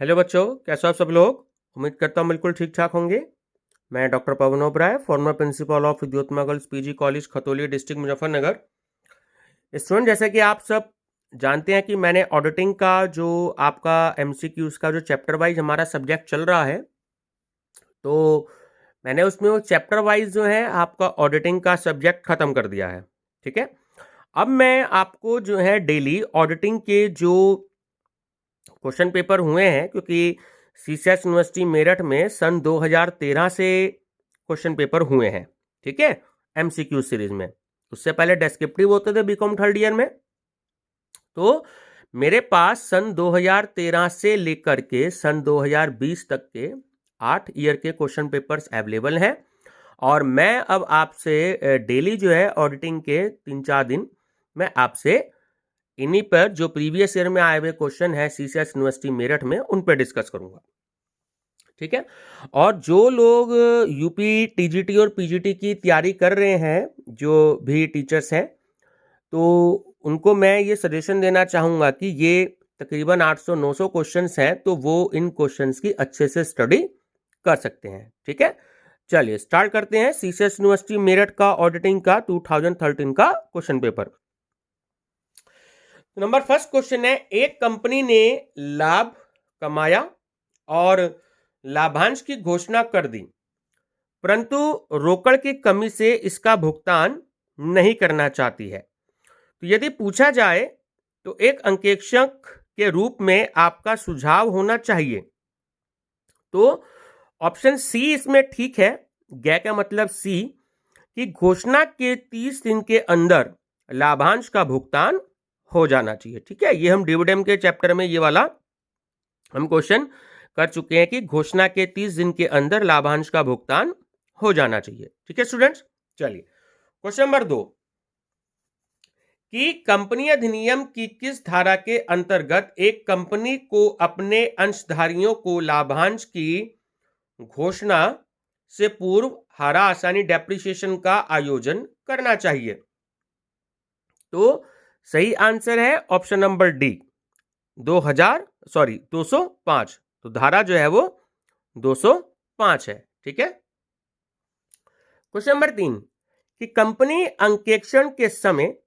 Hello बच्चों, कैसे हो आप सब लोग। उम्मीद करता हूँ बिल्कुल ठीक ठाक होंगे। मैं doctor Pawan Oberoi, former principal of Vidyottama girls PG college Khatauli district Muzaffarnagar. Student, जैसे कि आप सब जानते हैं कि मैंने ऑडिटिंग का जो आपका एमसीक्यूज का जो चैप्टर वाइज हमारा सब्जेक्ट चल रहा है, तो मैंने उसमें वो चैप्टर वाइज जो है आपका ऑडिटिंग का सब्जेक्ट खत्म कर दिया है। ठीक है, अब मैं आपको जो है डेली ऑडिटिंग के जो क्वेश्चन पेपर हुए हैं, क्योंकि सीसीएस यूनिवर्सिटी मेरठ में सन 2013 से क्वेश्चन पेपर हुए हैं। ठीक है, एमसीक्यू सीरीज में। उससे पहले डेस्क्रिप्टिव होते थे बीकॉम थर्ड ईयर में। तो मेरे पास सन 2013 से लेकर के सन 2020 तक के 8 ईयर के क्वेश्चन पेपर्स अवेलेबल हैं। और मैं अब आपसे डेली जो है ऑडिटिंग के 3-4 दिन मैं आपसे इन्हीं पर जो प्रीवियस ईयर में आए हुए क्वेश्चन है सीसीएस यूनिवर्सिटी मेरठ में उन पर डिस्कस करूंगा। ठीक है, और जो लोग यूपी टीजीटी और पीजीटी की तैयारी कर रहे हैं, जो भी टीचर्स हैं, तो उनको मैं ये सजेशन देना चाहूंगा कि ये तकरीबन 800-900 क्वेश्चंस हैं, तो वो इन क्वेश्चंस की अच्छे से स्टडी कर सकते हैं। ठीक है, चलिए स्टार्ट करते हैं सीसीएस यूनिवर्सिटी मेरठ का ऑडिटिंग का 2013 का question paper. Number first question है, एक कंपनी ने लाभ कमाया और लाभांश की घोषणा कर दी, परंतु रोकड़ की कमी से इसका भुगतान नहीं करना चाहती है। तो यदि पूछा जाए तो एक अंकेक्षक के रूप में आपका सुझाव होना चाहिए। तो ऑप्शन सी इसमें ठीक है। गै का मतलब सी, कि घोषणा के 30 दिन के अंदर लाभांश का भुगतान हो जाना चाहिए। ठीक है, ये हम डिविडेंड के चैप्टर में ये वाला हम क्वेश्चन कर चुके हैं कि घोषणा के 30 दिन के अंदर लाभांश का भुगतान हो जाना चाहिए। ठीक है स्टूडेंट्स, चलिए क्वेश्चन नंबर 2, कि कंपनी अधिनियम की किस धारा के अंतर्गत एक कंपनी को अपने अंशधारियों को लाभांश की घोषणा से पूर्व हारा आसानी डेप्रिसिएशन का आयोजन करना चाहिए। तो सही आंसर है ऑप्शन नंबर डी, 205। तो धारा जो है वो 205 है। ठीक है, क्वेश्चन नंबर 3, कि कंपनी अंकेक्षण के समय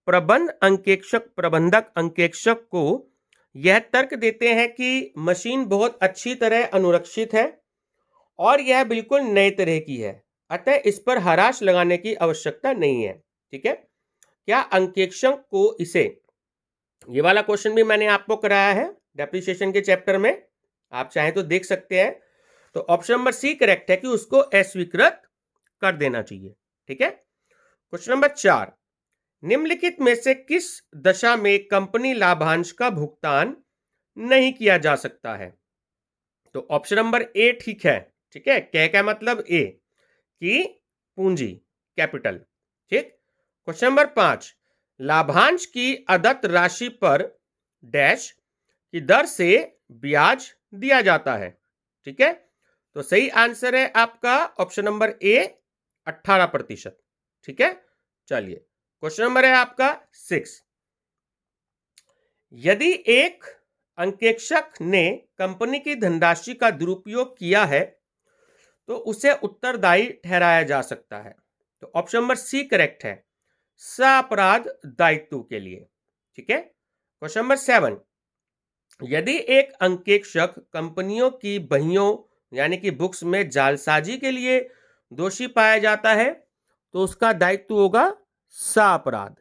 प्रबंधक अंकेक्षक को यह तर्क देते हैं कि मशीन बहुत अच्छी तरह अनुरक्षित है और यह बिल्कुल नए तरह की है, अतः इस पर हराश लगाने की आवश्यकता नहीं है। ठीक है, क्या अंकेक्षक को इसे, ये वाला क्वेश्चन भी मैंने आपको कराया है डेप्रिसिएशन के चैप्टर में, आप चाहें तो देख सकते हैं। तो ऑप्शन नंबर सी करेक्ट है कि उसको अस्वीकृत कर देना चाहिए। ठीक है, क्वेश्चन नंबर 4, निम्नलिखित में से किस दशा में कंपनी लाभांश का भुगतान नहीं किया जा सकता है। तो ऑप्शन नंबर ए ठीक है। ठीक है, क्या मतलब ए, कि पूंजी कैपिटल। ठीक, क्वेश्चन नंबर 5, लाभांश की अदत्त राशि पर डैश की दर से ब्याज दिया जाता है। ठीक है, तो सही आंसर है आपका ऑप्शन नंबर ए, 18%। ठीक है, चलिए क्वेश्चन नंबर है आपका 6, यदि एक अंकेक्षक ने कंपनी की धनराशि का दुरुपयोग किया है तो उसे उत्तरदायी ठहराया जा सकता है। तो ऑप्शन नंबर सी करेक्ट है, सापराध दायित्व के लिए। ठीक है, क्वेश्चन नंबर 7, यदि एक अंकेक्षक कंपनियों की बहियों यानी कि बुक्स में जालसाजी के लिए दोषी पाया जाता है तो उसका दायित्व होगा सापराध।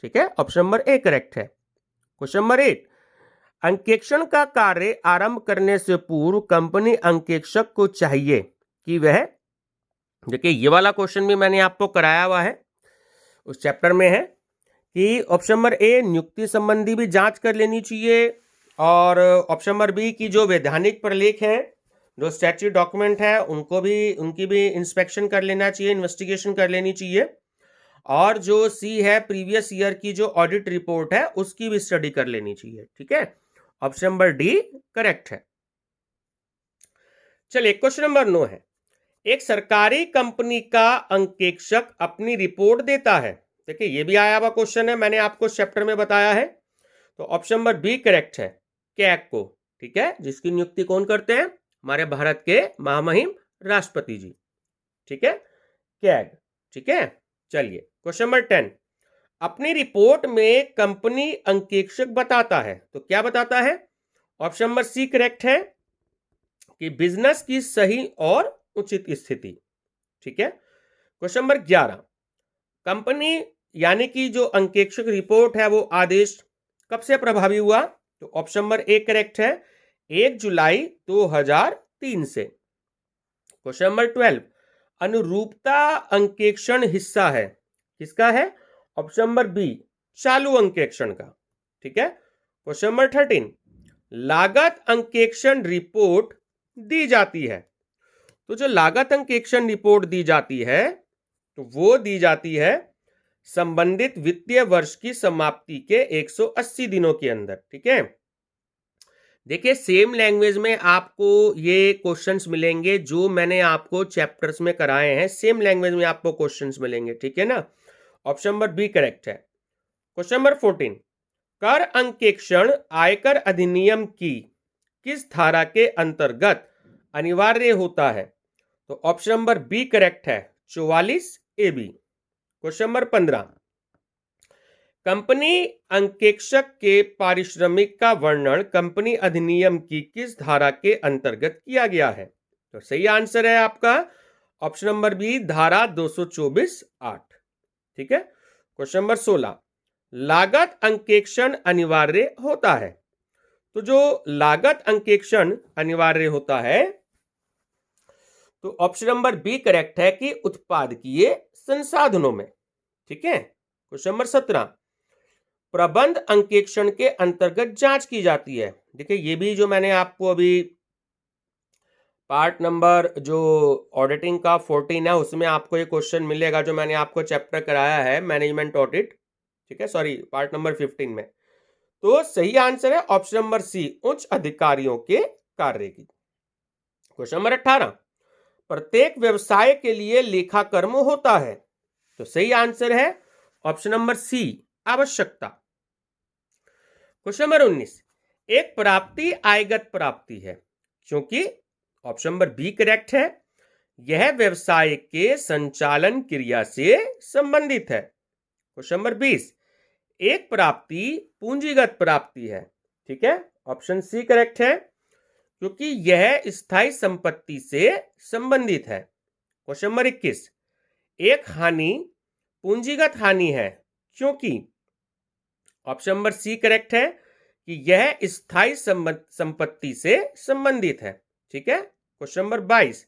ठीक है, ऑप्शन नंबर ए करेक्ट है। क्वेश्चन नंबर 8, अंकेक्षण का कार्य आरंभ करने से पूर्व कंपनी अंकेक्षक को चाहिए कि वह, देखिए ये वाला क्वेश्चन भी मैंने आपको कराया हुआ है, उस चैप्टर में है कि ऑप्शन नंबर ए नियुक्ति संबंधी भी जांच कर लेनी चाहिए, और ऑप्शन नंबर बी की जो वैधानिक प्रलेख है, जो स्टैट्यूटरी डॉक्यूमेंट है, उनकी भी इंस्पेक्शन कर लेना चाहिए, इन्वेस्टिगेशन कर लेनी चाहिए, और जो सी है प्रीवियस ईयर की जो ऑडिट रिपोर्ट है उसकी भी स्टडी कर लेनी चाहिए। ठीक है, ऑप्शन नंबर डी करेक्ट है। चलिए क्वेश्चन नंबर 9 है, एक सरकारी कंपनी का अंकेक्षक अपनी रिपोर्ट देता है। देखिए ये भी आया हुआ क्वेश्चन है, मैंने आपको चैप्टर में बताया है। तो ऑप्शन नंबर बी करेक्ट है, कैग को ठीक है, जिसकी नियुक्ति कौन करते हैं? हमारे भारत के महामहिम राष्ट्रपति जी, ठीक है, कैग, ठीक है। चलिए क्वेश्चन नंबर 10, अपनी रिपोर्ट में कंपनी अंकेक्षक बताता है, तो क्या बताता है? ऑप्शन नंबर सी करेक्ट है कि बिजनेस की सही और उचित स्थिति, ठीक है। क्वेश्चन नंबर 11, कंपनी यानी कि जो अंकेक्षक रिपोर्ट है वो आदेश कब से प्रभावी हुआ? तो ऑप्शन नंबर ए करेक्ट है, 1 जुलाई 2003 से। क्वेश्चन नंबर 12, अनुरूपता अंकेक्षण हिस्सा है, किसका है? ऑप्शन नंबर बी, चालू अंकेक्षण का, ठीक है। क्वेश्चन नंबर 13, लागत अंकेक्षण रिपोर्ट दी जाती है, तो जो लागत अंकेक्षण रिपोर्ट दी जाती है तो वो दी जाती है संबंधित वित्तीय वर्ष की समाप्ति के 180 दिनों के अंदर, ठीक है। देखिए सेम लैंग्वेज में आपको ये क्वेश्चंस मिलेंगे जो मैंने आपको चैप्टर्स में कराए हैं, सेम लैंग्वेज में आपको क्वेश्चंस मिलेंगे, ठीक है ना। ऑप्शन नंबर बी करेक्ट है। क्वेश्चन नंबर 14, कर अंकेक्षण आयकर अधिनियम की किस धारा के अंतर्गत अनिवार्य होता है? तो ऑप्शन नंबर बी करेक्ट है, 44 A B. Question number 15, company अंकेक्षक के पारिश्रमिक का वर्णन कंपनी अधिनियम की किस धारा के अंतर्गत किया गया है? तो सही आंसर है आपका ऑप्शन नंबर बी, धारा 224(8), ठीक है। क्वेश्चन नंबर 16, लागत अंकेक्षण अनिवार्य होता है, तो जो लागत अंकेक्षण अनिवार्य होता है तो ऑप्शन नंबर बी करेक्ट है कि उत्पादकीय संसाधनों में, ठीक है। क्वेश्चन नंबर 17, प्रबंध अंकेक्षण के अंतर्गत जांच की जाती है। देखिए ये भी जो मैंने आपको अभी पार्ट नंबर जो ऑडिटिंग का 14 है उसमें आपको ये क्वेश्चन मिलेगा जो मैंने आपको चैप्टर कराया है मैनेजमेंट ऑडिट, ठीक है, सॉरी पार्ट नंबर 15 में। तो सही आंसर है ऑप्शन नंबर सी, उच्च अधिकारियों के कार्य की। क्वेश्चन नंबर 18, प्रत्येक व्यवसाय के लिए लेखाकर्म होता है, तो सही आंसर है ऑप्शन नंबर सी, आवश्यकता। क्वेश्चन नंबर 19, एक प्राप्ति आयगत प्राप्ति है, क्योंकि ऑप्शन नंबर बी करेक्ट है, यह व्यवसाय के संचालन क्रिया से संबंधित है। क्वेश्चन नंबर 20, एक प्राप्ति पूंजीगत प्राप्ति है, ठीक है, ऑप्शन सी करेक्ट है, क्योंकि यह स्थायी संपत्ति से संबंधित है। क्वेश्चन नंबर 21, एक हानि पूंजीगत हानि है, क्योंकि ऑप्शन नंबर सी करेक्ट है कि यह स्थायी संपत्ति से संबंधित है, ठीक है। क्वेश्चन नंबर 22,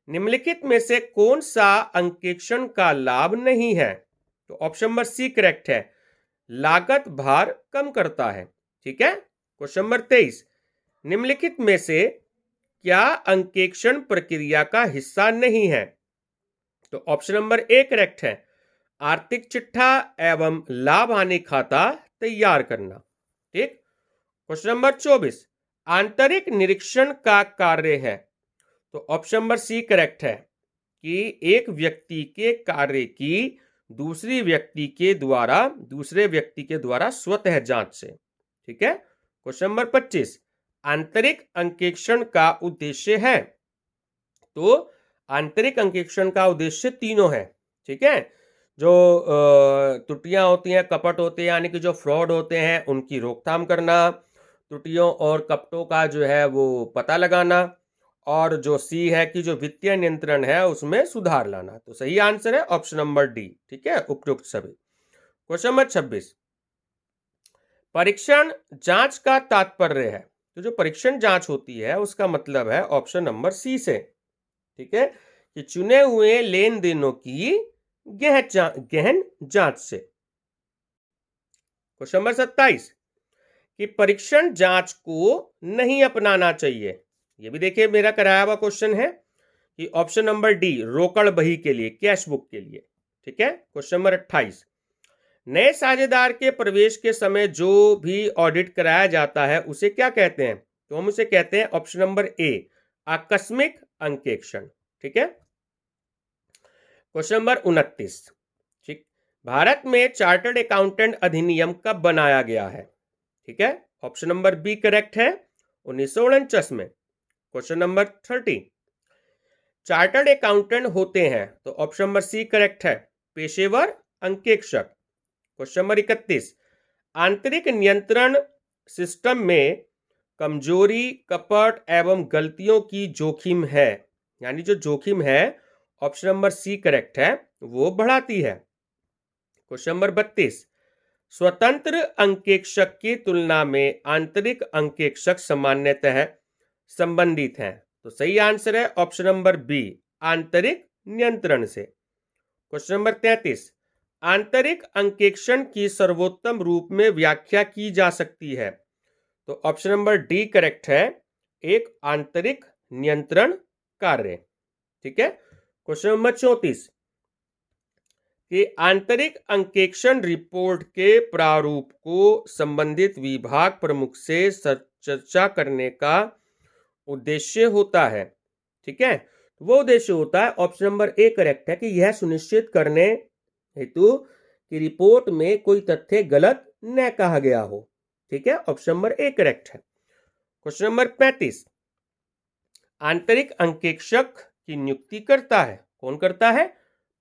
निम्नलिखित में से कौन सा अंकेक्षण का लाभ नहीं है? तो ऑप्शन नंबर सी करेक्ट है, लागत भार कम करता है, ठीक है। क्वेश्चन नंबर 23, निम्नलिखित में से क्या अंकेक्षण प्रक्रिया का हिस्सा नहीं है? तो ऑप्शन नंबर ए करेक्ट है, आर्थिक चिट्ठा एवं लाभ हानि खाता तैयार करना, ठीक। क्वेश्चन नंबर 24, आंतरिक निरीक्षण का कार्य है, तो ऑप्शन नंबर सी करेक्ट है कि एक व्यक्ति के कार्य की दूसरे व्यक्ति के द्वारा स्वतः जांच से, ठीक है। क्वेश्चन नंबर 25, आंतरिक अंकेक्षण का उद्देश्य है, तो आंतरिक अंकेक्षण का उद्देश्य तीनों है, ठीक है। जो त्रुटियां होती हैं, कपट होते हैं, यानी कि जो फ्रॉड होते हैं उनकी रोकथाम करना, त्रुटियों और कपटों का जो है वो पता लगाना, और जो सी है कि जो वित्तीय नियंत्रण है उसमें सुधार लाना। तो सही आंसर है ऑप्शन नंबर डी, ठीक है, उपयुक्त सभी। क्वेश्चन नंबर 26, परीक्षण जांच का तात्पर्य है, तो जो परीक्षण जांच होती है उसका मतलब है ऑप्शन नंबर सी से, ठीक है, कि चुने हुए लेन देनों की गहन जांच से। क्वेश्चन नंबर 27, कि परीक्षण जांच को नहीं अपनाना चाहिए, ये भी देखिए मेरा कराया हुआ क्वेश्चन है कि ऑप्शन नंबर डी, रोकड़ बही के लिए, कैश बुक के लिए, ठीक है। क्वेश्चन नंबर 28, नए साझेदार के प्रवेश के समय जो भी ऑडिट कराया जाता है उसे क्या कहते हैं? तो हम उसे कहते हैं ऑप्शन नंबर ए, आकस्मिक अंकेक्षण, ठीक है। क्वेश्चन नंबर 29, ठीक, भारत में चार्टर्ड अकाउंटेंट अधिनियम कब बनाया गया है? ठीक है, ऑप्शन नंबर बी करेक्ट है, 1949 में। क्वेश्चन नंबर 30, चार्टर्ड अकाउंटेंट होते हैं, तो ऑप्शन नंबर सी करेक्ट है, पेशेवर अंकेक्षक। क्वेश्चन नंबर 31, आंतरिक नियंत्रण सिस्टम में कमजोरी, कपट एवं गलतियों की जोखिम है, यानी जो जोखिम है ऑप्शन नंबर सी करेक्ट है, वो बढ़ाती है। क्वेश्चन नंबर 32, स्वतंत्र अंकेक्षक की तुलना में आंतरिक अंकेक्षक सामान्यतः संबंधित हैं, तो सही आंसर है ऑप्शन नंबर बी, आंतरिक नियंत्रण से। क्वेश्चन नंबर 33, आंतरिक अंकेक्षण की सर्वोत्तम रूप में व्याख्या की जा सकती है, तो ऑप्शन नंबर डी करेक्ट है, एक आंतरिक नियंत्रण कार्य। ठीक है। क्वेश्चन नंबर 34, कि आंतरिक अंकेक्षण रिपोर्ट के प्रारूप को संबंधित विभाग प्रमुख से चर्चा करने का उद्देश्य होता है। ठीक है, वो उद्देश्य होता है ऑप्शन नंबर ए करेक्ट है, कि यह सुनिश्चित करने हेतु कि रिपोर्ट में कोई तथ्य गलत न कहा गया हो। ठीक है, ऑप्शन नंबर ए करेक्ट है। क्वेश्चन नंबर 35, आंतरिक अंकेक्षक की नियुक्ति करता है, कौन करता है?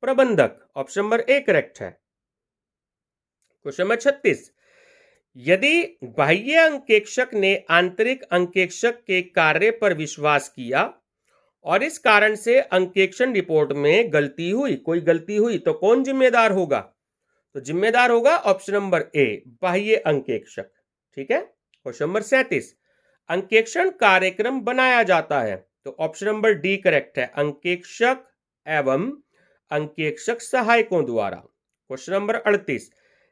प्रबंधक। ऑप्शन नंबर ए करेक्ट है। क्वेश्चन नंबर 36, यदि बाह्य अंकेक्षक ने आंतरिक अंकेक्षक के कार्य पर विश्वास किया और इस कारण से अंकेक्षण रिपोर्ट में गलती हुई, कोई गलती हुई, तो कौन जिम्मेदार होगा? तो जिम्मेदार होगा ऑप्शन नंबर ए, बाह्य अंकेक्षक। ठीक है। क्वेश्चन नंबर 37, अंकेक्षण कार्यक्रम बनाया जाता है, तो ऑप्शन नंबर डी करेक्ट है, अंकेक्षक एवं अंकेक्षक सहायकों द्वारा। क्वेश्चन नंबर 38,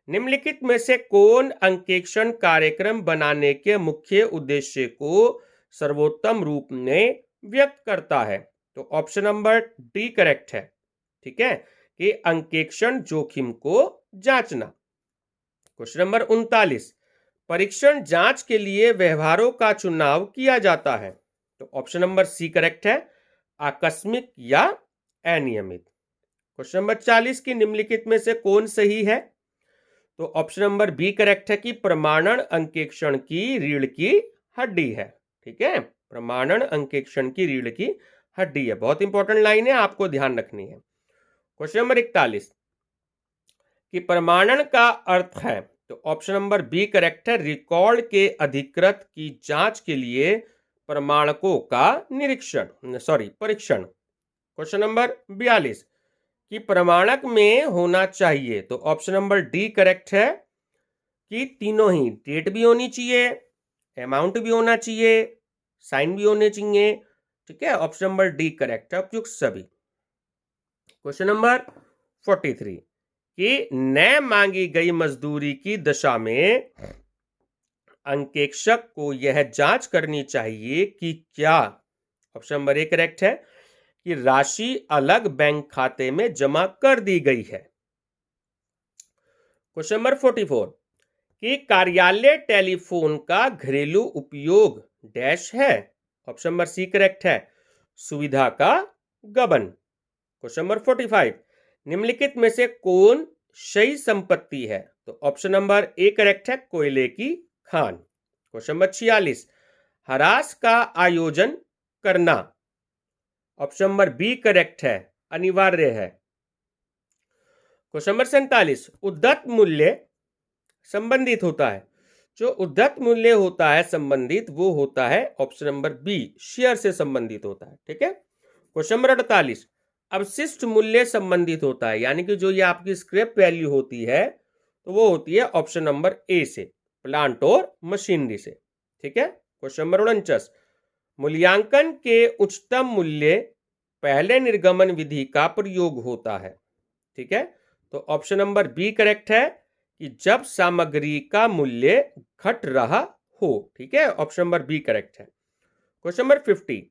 निम्नलिखित में से कौन अंकेक्षण कार्यक्रम बनाने के मुख्य उद्देश्य को सर्वोत्तम रूप में व्यक्त करता है? तो ऑप्शन नंबर डी करेक्ट है। ठीक है, कि अंकेक्षण जोखिम को जांचना। क्वेश्चन नंबर 39, परीक्षण जांच के लिए व्यवहारों का चुनाव किया जाता है, तो ऑप्शन नंबर सी करेक्ट है, आकस्मिक या अनियमित। क्वेश्चन नंबर 40, की निम्नलिखित में से कौन सही है? तो ऑप्शन नंबर बी करेक्ट है, कि प्रमाणन अंकेक्षण की रीढ़ की हड्डी है। ठीक है, प्रमाणन अंकेक्षण की रीढ़ की हड्डी है। बहुत इंपॉर्टेंट लाइन है, आपको ध्यान रखनी है। क्वेश्चन नंबर 41, कि प्रमाणन का अर्थ है, तो ऑप्शन नंबर बी करेक्ट है, रिकॉर्ड के अधिकृत की जांच के लिए प्रमाणकों का परीक्षण। क्वेश्चन नंबर 42, कि प्रमाणक में होना चाहिए, तो ऑप्शन नंबर डी करेक्ट है, कि तीनों ही, डेट भी होनी चाहिए, अमाउंट भी होना चाहिए, साइन भी होने चाहिए। ठीक है, ऑप्शन नंबर डी करेक्ट है, उपयुक्त सभी। क्वेश्चन नंबर 43, कि न मांगी गई मजदूरी की दशा में अंकेक्षक को यह जांच करनी चाहिए कि क्या, ऑप्शन नंबर ए करेक्ट है, कि राशि अलग बैंक खाते में जमा कर दी गई है। क्वेश्चन नंबर 44, कि कार्यालय टेलीफोन का घरेलू उपयोग डैश है, ऑप्शन नंबर सी करेक्ट है, सुविधा का गबन। क्वेश्चन नंबर 45, निम्नलिखित में से कौन सही संपत्ति है? तो ऑप्शन नंबर ए करेक्ट है, कोयले की खान। क्वेश्चन नंबर 46, ह्रास का आयोजन करना, ऑप्शन नंबर बी करेक्ट है, अनिवार्य है। क्वेश्चन नंबर 47, उद्धत मूल्य संबंधित होता है, जो उद्धत मूल्य होता है संबंधित, वो होता है ऑप्शन नंबर बी, शेयर से संबंधित होता है। ठीक है। क्वेश्चन नंबर 48, अवशिष्ट मूल्य संबंधित होता है, यानी कि जो ये आपकी स्क्रैप वैल्यू होती है, तो वो होती है ऑप्शन नंबर ए से, प्लांट और मशीनरी से। ठीक है। क्वेश्चन नंबर 49, मूल्यांकन के उच्चतम मूल्य पहले निर्गमन विधि का प्रयोग होता है। ठीक है, तो ऑप्शन नंबर बी करेक्ट है, कि जब सामग्री का मूल्य घट रहा हो। ठीक है, ऑप्शन नंबर बी करेक्ट है। क्वेश्चन नंबर 50,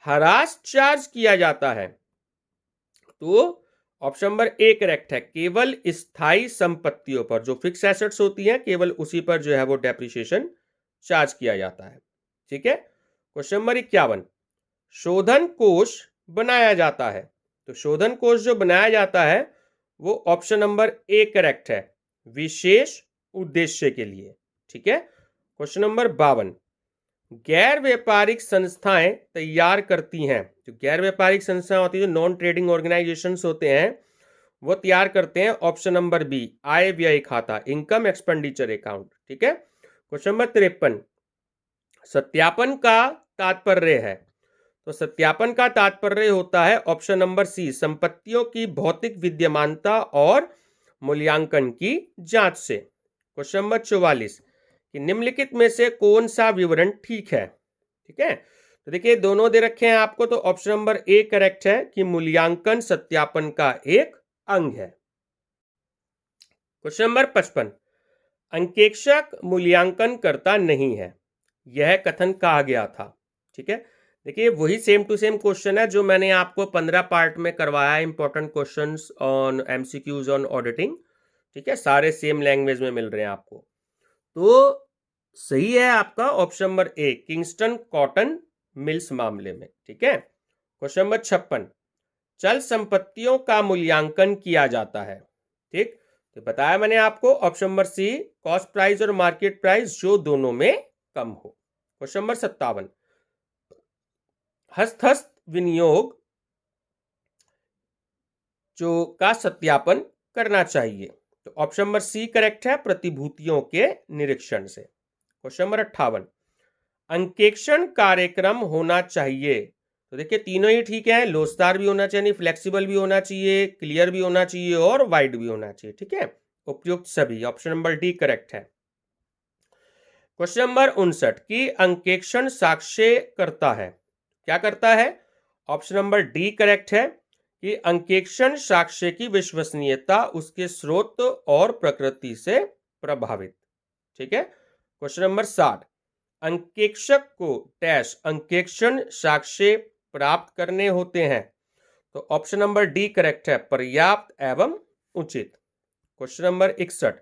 ह्रास चार्ज किया जाता है, तो ऑप्शन नंबर ए करेक्ट है, केवल स्थायी संपत्तियों पर, जो फिक्स एसेट्स होती हैं, केवल उसी पर जो है वो डेप्रिसिएशन चार्ज किया जाता है। ठीक है। क्वेश्चन नंबर 51, शोधन कोष बनाया जाता है, तो शोधन कोष जो बनाया जाता है वो ऑप्शन नंबर ए करेक्ट है, विशेष उद्देश्य के लिए। ठीक है। क्वेश्चन नंबर 52, गैर व्यापारिक संस्थाएं तैयार करती हैं। जो गैर व्यापारिक संस्थाएं होती है, जो नॉन ट्रेडिंग ऑर्गेनाइजेशंस होते हैं, वो तैयार करते हैं ऑप्शन नंबर बी, आय व्यय खाता, इनकम एक्सपेंडिचर अकाउंट। ठीक है। क्वेश्चन नंबर 53, सत्यापन का तात्पर्य है। तो सत्यापन का तात्पर्य होता है ऑप्शन नंबर सी, संपत्तियों की भौतिक विद्यमानता और मूल्यांकन की जांच से। क्वेश्चन नंबर 44, कि निम्नलिखित में से कौन सा विवरण ठीक है। ठीक है, तो देखिए दोनों दे रखे हैं आपको, तो ऑप्शन नंबर ए करेक्ट है कि मूल्यांकन सत्यापन का एक अंग है। क्वेश्चन नंबर 55, अंकेक्षक मूल्यांकन करता नहीं है, यह कथन कहा गया था। ठीक है, देखिए वही सेम टू सेम क्वेश्चन है जो मैंने आपको 15 पार्ट में करवाया, important questions on MCQs on auditing. ठीक है, सारे सेम लैंग्वेज में मिल रहे हैं आपको। तो सही है आपका option number A, Kingston cotton mills मामले में। ठीक है। क्वेश्चन नंबर 56, चल संपत्तियों का मूल्यांकन किया जाता है। ठीक, तो बताया मैंने आपको option number C, cost price और मार्केट प्राइस जो दोनों में कम हो। क्वेश्चन नंबर 57, हस्तस्थ विनियोग जो का सत्यापन करना चाहिए। तो ऑप्शन नंबर सी करेक्ट है, प्रतिभूतियों के निरीक्षण से। क्वेश्चन नंबर 58, अंकेक्षण कार्यक्रम होना चाहिए। तो देखिए तीनों ही ठीक है, लोचदार भी होना चाहिए, फ्लेक्सिबल भी होना चाहिए, क्लियर भी होना चाहिए और वाइड भी होना चाहिए। ठीक है, उपयुक्त सभी, ऑप्शन नंबर डी करेक्ट है। क्वेश्चन नंबर 59, की अंकेक्षण साक्ष्य करता है, क्या करता है। ऑप्शन नंबर डी करेक्ट है कि अंकेक्षण साक्ष्य की विश्वसनीयता उसके स्रोत और प्रकृति से प्रभावित। ठीक है। क्वेश्चन नंबर 60, अंकेक्षक को डैश अंकेक्षण साक्ष्य प्राप्त करने होते हैं। तो ऑप्शन नंबर डी करेक्ट है, पर्याप्त एवं उचित। क्वेश्चन नंबर 61,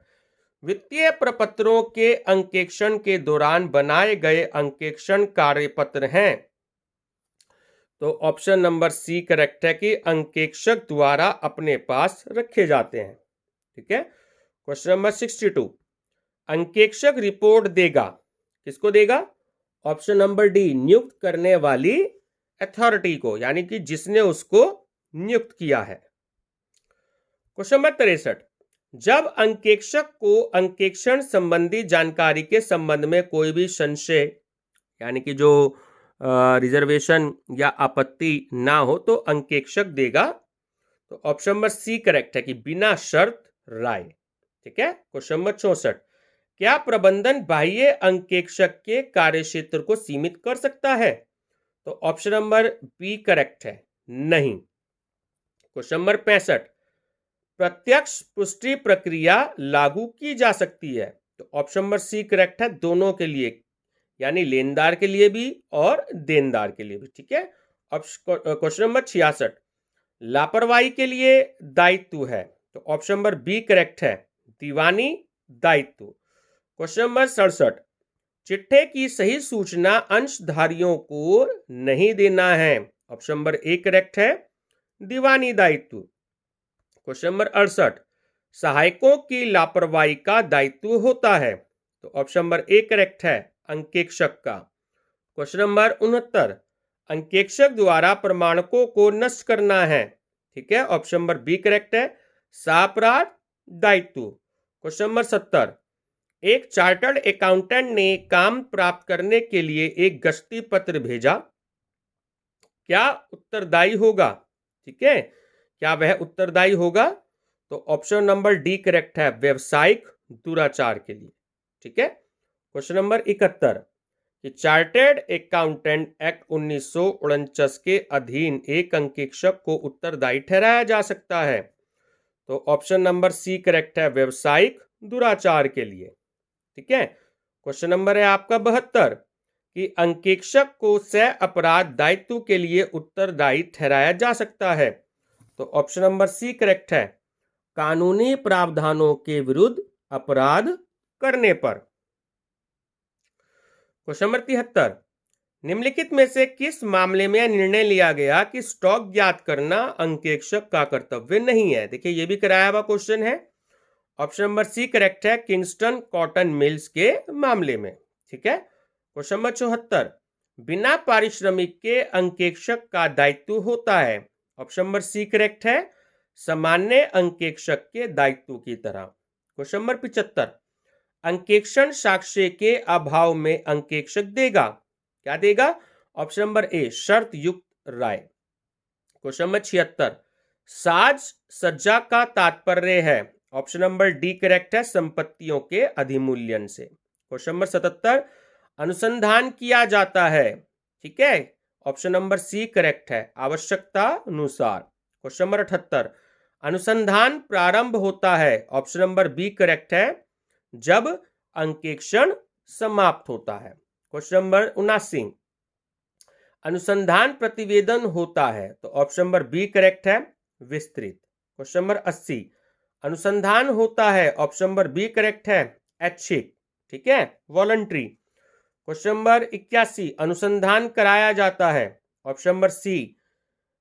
वित्तीय प्रपत्रों के अंकेक्षण के दौरान बनाए गए अंकेक्षण कार्यपत्र हैं। तो ऑप्शन नंबर सी करेक्ट है कि अंकेक्षक द्वारा अपने पास रखे जाते हैं। ठीक है। क्वेश्चन नंबर 62, अंकेक्षक रिपोर्ट देगा, किसको देगा। ऑप्शन नंबर डी, नियुक्त करने वाली अथॉरिटी को, यानी कि जिसने उसको नियुक्त किया है। क्वेश्चन नंबर 63, जब अंकेक्षक को अंकेक्षण संबंधी जानकारी के संबंध में कोई भी संशय, यानी कि जो रिजर्वेशन या आपत्ति ना हो, तो अंकेक्षक देगा। तो ऑप्शन नंबर सी करेक्ट है कि बिना शर्त राय। ठीक है। क्वेश्चन नंबर 64, क्या प्रबंधन बाह्य अंकेक्षक के कार्यक्षेत्र को सीमित कर सकता है। तो ऑप्शन नंबर बी करेक्ट है, नहीं। क्वेश्चन नंबर 65, प्रत्यक्ष पुष्टि प्रक्रिया लागू की जा सकती है। तो ऑप्शन नंबर सी करेक्ट है, दोनों के लिए, यानी लेनदार के लिए भी और देनदार के लिए भी। ठीक है। क्वेश्चन नंबर 66, लापरवाही के लिए दायित्व है। तो ऑप्शन नंबर बी करेक्ट है, दीवानी दायित्व। क्वेश्चन नंबर 67, चिट्ठे की सही सूचना अंशधारियों को नहीं देना है। ऑप्शन नंबर ए करेक्ट है, दीवानी दायित्व। क्वेश्चन नंबर 68, सहायकों की लापरवाही का दायित्व होता है। तो ऑप्शन नंबर ए करेक्ट है, अंकेक्षक का। क्वेश्चन नंबर 69, अंकेक्षक द्वारा प्रमाणकों को नष्ट करना है। ठीक है, ऑप्शन नंबर बी करेक्ट है, सापराध दायित्व। क्वेश्चन नंबर 70, एक चार्टर्ड अकाउंटेंट ने काम प्राप्त करने के लिए एक गश्ती पत्र भेजा, क्या उत्तरदायी होगा। ठीक है, क्या वह उत्तरदायी होगा। तो ऑप्शन नंबर डी करेक्ट है, व्यवसायिक दुराचार के लिए। ठीक है। क्वेश्चन नंबर 71, कि चार्टर्ड अकाउंटेंट एक्ट 1949 के अधीन एक अंकेक्षक को उत्तरदायी ठहराया जा सकता है। तो ऑप्शन नंबर सी करेक्ट है, व्यवसायिक दुराचार के लिए। ठीक है। क्वेश्चन नंबर है आपका 72, कि अंकेक्षक को सह अपराध दायित्व के लिए उत्तरदायी ठहराया जा सकता है। तो ऑप्शन नंबर सी करेक्ट है, कानूनी प्रावधानों के विरुद्ध अपराध करने पर। क्वेश्चन नंबर 73, निम्नलिखित में से किस मामले में निर्णय लिया गया कि स्टॉक ज्ञात करना अंकेक्षक का कर्तव्य नहीं है। देखिए ये भी कराया हुआ क्वेश्चन है। ऑप्शन नंबर सी करेक्ट है, किंगस्टन कॉटन मिल्स के मामले में। ठीक है। क्वेश्चन नंबर 74, बिना पारिश्रमिक के अंकेक्षक का दायित्व होता है। ऑप्शन नंबर सी करेक्ट है, सामान्य अंकेक्षक के दायित्व की तरह। क्वेश्चन नंबर 75, अंकेक्षण साक्ष्य के अभाव में अंकेक्षक देगा, क्या देगा? ऑप्शन नंबर ए शर्त युक्त राय। क्वेश्चन नंबर 76, साज सज्जा का तात्पर्य है। ऑप्शन नंबर डी करेक्ट है, संपत्तियों के अधिमूल्यन से। क्वेश्चन नंबर 77, अनुसंधान किया जाता है, ठीक है, ऑप्शन नंबर सी करेक्ट है, आवश्यकता अनुसार। क्वेश्चन नंबर 78, अनुसंधान प्रारंभ होता है। ऑप्शन नंबर बी करेक्ट है, जब अंकेक्षण समाप्त होता है। क्वेश्चन नंबर 79, अनुसंधान प्रतिवेदन होता है, तो ऑप्शन नंबर बी करेक्ट है, विस्तृत। क्वेश्चन नंबर 80, अनुसंधान होता है, ऑप्शन नंबर बी करेक्ट है, ऐच्छिक, ठीक है, वॉलंटरी। क्वेश्चन नंबर 81, अनुसंधान कराया जाता है, ऑप्शन नंबर सी,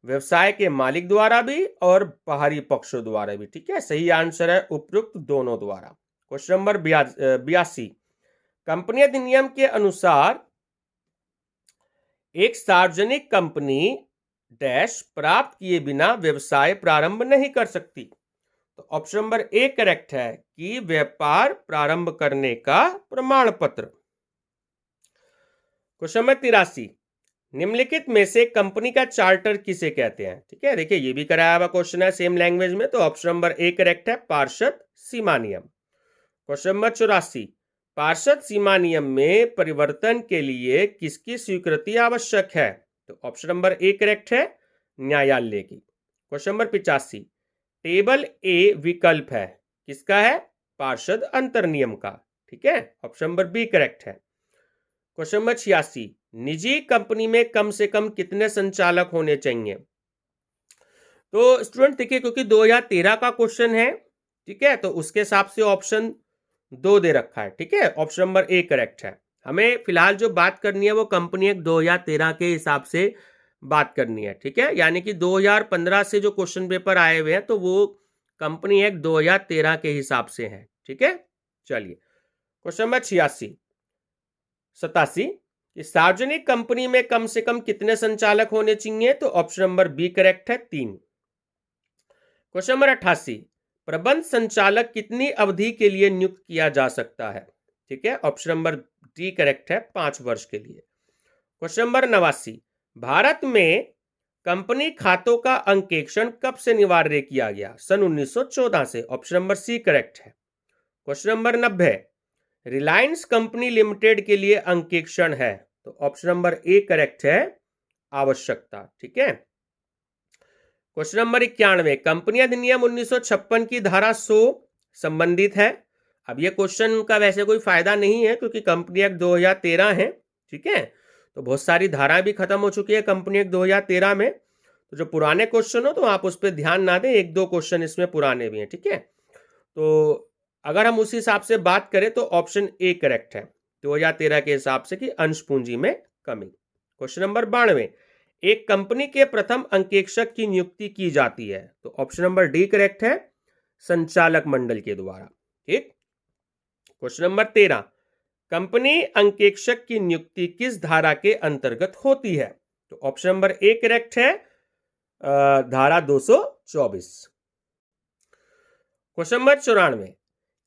व्यवसाय के मालिक द्वारा भी और बाहरी पक्षों द्वारा भी, ठीक है, सही आंसर है उपयुक्त दोनों द्वारा। क्वेश्चन नंबर 82, कंपनी अधिनियम के अनुसार एक सार्वजनिक कंपनी डैश प्राप्त किए बिना व्यवसाय प्रारंभ नहीं कर सकती, तो ऑप्शन नंबर ए करेक्ट है कि व्यापार प्रारंभ करने का प्रमाण पत्र। क्वेश्चन नंबर 83, निम्नलिखित में से कंपनी का चार्टर किसे कहते हैं? ठीक है, देखिए ये भी कराया हुआ क्वेश्चन है सेम लैंग्वेज में, तो ऑप्शन नंबर ए करेक्ट है, पार्षद सीमा नियम। क्वेश्चन नंबर 84, पार्षद सीमा नियम में परिवर्तन के लिए किसकी स्वीकृति आवश्यक है? तो ऑप्शन नंबर ए करेक्ट है, न्यायालय की। क्वेश्चन नंबर 85, टेबल ए विकल्प है, किसका है? पार्षद अंतर नियम का, ठीक है, ऑप्शन नंबर बी करेक्ट है। क्वेश्चन नंबर 86, निजी कंपनी में कम से कम कितने संचालक होने चाहिए? तो स्टूडेंट देखिए, क्योंकि 2013 का क्वेश्चन है, ठीक है, तो उसके हिसाब से ऑप्शन 2 दे रखा है, ठीक है, ऑप्शन नंबर ए करेक्ट है। हमें फिलहाल जो बात करनी है वो कंपनी एक्ट 2013 के हिसाब से बात करनी है, ठीक है, यानी कि 2015 से जो क्वेश्चन पेपर आए हुए हैं तो वो कंपनी एक्ट 2013 के हिसाब से है, ठीक है। चलिए क्वेश्चन नंबर 87, सार्वजनिक कंपनी में कम से कम कितने संचालक होने चाहिए? तो ऑप्शन नंबर बी करेक्ट है, 3। क्वेश्चन नंबर 88, प्रबंध संचालक कितनी अवधि के लिए नियुक्त किया जा सकता है? ठीक है, ऑप्शन नंबर डी करेक्ट है, 5 वर्ष के लिए। क्वेश्चन नंबर 89, भारत में कंपनी खातों का अंकेक्षण कब से अनिवार्य किया गया? सन 1914 से, ऑप्शन नंबर सी करेक्ट है। Question number 90, Reliance company limited के लिए अंकेक्षण है, तो ऑप्शन नंबर ए करेक्ट है, आवश्यकता, ठीक है। क्वेश्चन नंबर 91, कंपनी अधिनियम 1956 की धारा 100 संबंधित है। अब ये क्वेश्चन का वैसे कोई फायदा नहीं है क्योंकि कंपनी एक्ट 2013 है, ठीक है, तो बहुत सारी धाराएं भी खत्म हो चुकी है कंपनी एक्ट 2013 में, तो जो पुराने क्वेश्चन हो तो आप उस पर ध्यान ना दें, 1-2 क्वेश्चन इसमें पुराने भी हैं, ठीक है। तो अगर हम उसी हिसाब से बात करें तो ऑप्शन ए करेक्ट है, 2013 के हिसाब से कि अंश पूंजी में कमी। क्वेश्चन नंबर 92, एक कंपनी के प्रथम अंकेक्षक की नियुक्ति की जाती है, तो ऑप्शन नंबर डी करेक्ट है, संचालक मंडल के द्वारा, ठीक। क्वेश्चन नंबर 13, कंपनी अंकेक्षक की नियुक्ति किस धारा के अंतर्गत होती है? तो ऑप्शन नंबर ए करेक्ट है, धारा 224। क्वेश्चन नंबर 94,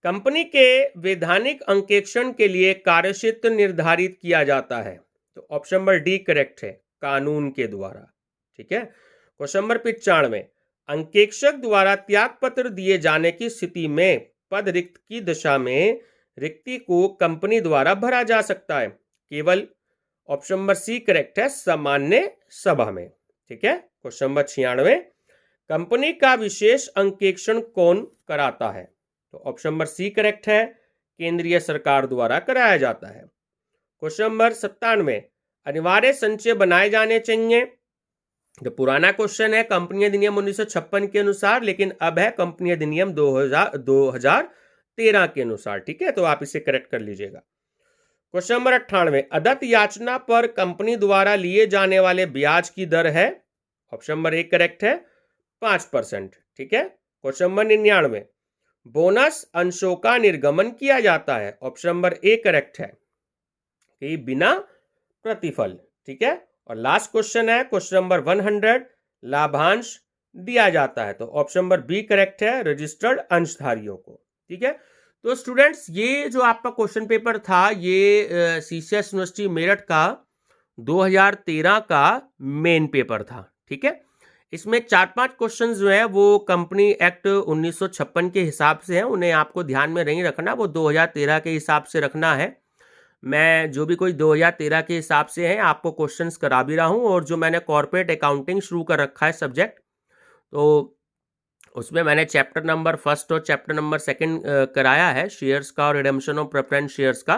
कंपनी के वैधानिक अंकेक्षण के लिए कार्यक्षेत्र निर्धारित किया जाता है, तो ऑप्शन नंबर डी करेक्ट है, कानून के द्वारा, ठीक है। क्वेश्चन नंबर 95, अंकेक्षक द्वारा त्याग पत्र दिए जाने की स्थिति में पद रिक्त की दशा में रिक्ति को कंपनी द्वारा भरा जा सकता है, केवल ऑप्शन नंबर सी करेक्ट है, सामान्य सभा में, ठीक है। क्वेश्चन नंबर 96, कंपनी का विशेष अंकेक्षण कौन कराता है? तो ऑप्शन नंबर सी करेक्ट है, केंद्रीय सरकार द्वारा कराया जाता है। क्वेश्चन नंबर 97, अनिवार्य संचय बनाए जाने चाहिए, जो पुराना क्वेश्चन है कंपनी अधिनियम 1956 के अनुसार, लेकिन अब है कंपनी अधिनियम 2013 के अनुसार, ठीक है, तो आप इसे करेक्ट कर लीजिएगा। क्वेश्चन नंबर 98, अदत्त याचना पर कंपनी द्वारा लिए जाने वाले ब्याज की दर है, ऑप्शन नंबर ए करेक्ट है, 5%, ठीक है। क्वेश्चन नंबर 99, बोनस अंशों का निर्गमन किया जाता है, ऑप्शन नंबर ए करेक्ट है। कि बिना प्रतिफल, ठीक है। और लास्ट क्वेश्चन है क्वेश्चन नंबर 100, लाभांश दिया जाता है, तो ऑप्शन नंबर बी करेक्ट है, रजिस्टर्ड अंशधारियों को, ठीक है। तो स्टूडेंट्स ये जो आपका क्वेश्चन पेपर था ये सीसीएस यूनिवर्सिटी मेरठ का 2013 का मेन पेपर था, ठीक है। इसमें 4-5 क्वेश्चन जो है वो कंपनी एक्ट 1956 के हिसाब से हैं, उन्हें आपको ध्यान में नहीं रखना, वो 2013 के हिसाब से रखना है। मैं जो भी कोई 2013 के हिसाब से है आपको क्वेश्चंस करा भी रहा हूँ, और जो मैंने कॉर्पोरेट अकाउंटिंग शुरू कर रखा है सब्जेक्ट, तो उसमें मैंने चैप्टर नंबर 1 और चैप्टर नंबर 2 कराया है, शेयर्स का और रिडेम्पशन ऑफ प्रेफरेंस शेयर्स का।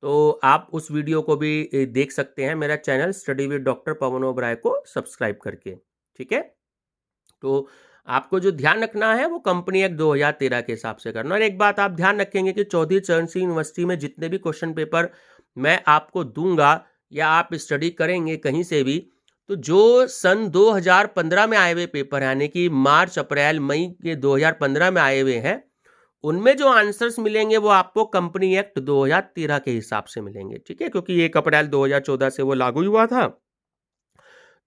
तो आप उस वीडियो को भी देख सकते हैं मेरा channel study with doctor Pawan Oberoi को सब्सक्राइब करके, ठीक है। तो आपको जो ध्यान रखना है वो कंपनी एक्ट 2013 के हिसाब से करना। और एक बात आप ध्यान रखेंगे कि चौधरी चरण सिंह यूनिवर्सिटी में जितने भी क्वेश्चन पेपर मैं आपको दूंगा या आप स्टडी करेंगे कहीं से भी, तो जो सन 2015 में आए हुए पेपर यानी कि मार्च अप्रैल मई के 2015 में आए हुए हैं, उनमें जो आंसर्स मिलेंगे वो आपको कंपनी एक्ट 2013 के हिसाब से मिलेंगे, ठीक है। क्योंकि 1 अप्रैल 2014 से वो लागू हुआ था,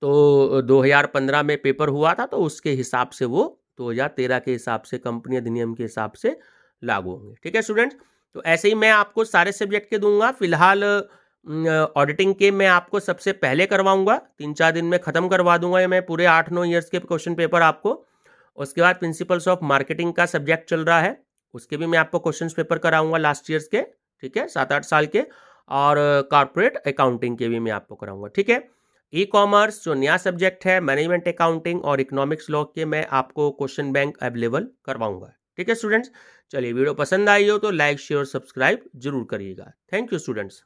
तो 2015 में पेपर हुआ था, तो उसके हिसाब से वो 2013 के हिसाब से कंपनी अधिनियम के हिसाब से लागू होंगे, ठीक है स्टूडेंट्स। तो ऐसे ही मैं आपको सारे सब्जेक्ट के दूंगा। फिलहाल ऑडिटिंग के मैं आपको सबसे पहले करवाऊंगा, 3-4 दिन में ख़त्म करवा दूंगा ये मैं पूरे 8-9 ईयर्स के क्वेश्चन पेपर आपको। उसके बाद प्रिंसिपल्स ऑफ मार्केटिंग का सब्जेक्ट चल रहा है, उसके भी मैं आपको क्वेश्चन पेपर कराऊंगा लास्ट ईयर्स के, ठीक है, 7-8 साल के। और कॉर्पोरेट अकाउंटिंग के भी मैं आपको कराऊंगा, ठीक है। ई कॉमर्स जो नया सब्जेक्ट है, मैनेजमेंट अकाउंटिंग और इकोनॉमिक्स लॉ के मैं आपको क्वेश्चन बैंक अवेलेबल करवाऊंगा, ठीक है स्टूडेंट्स। चलिए वीडियो पसंद आई हो तो लाइक शेयर सब्सक्राइब जरूर करिएगा। Thank you students.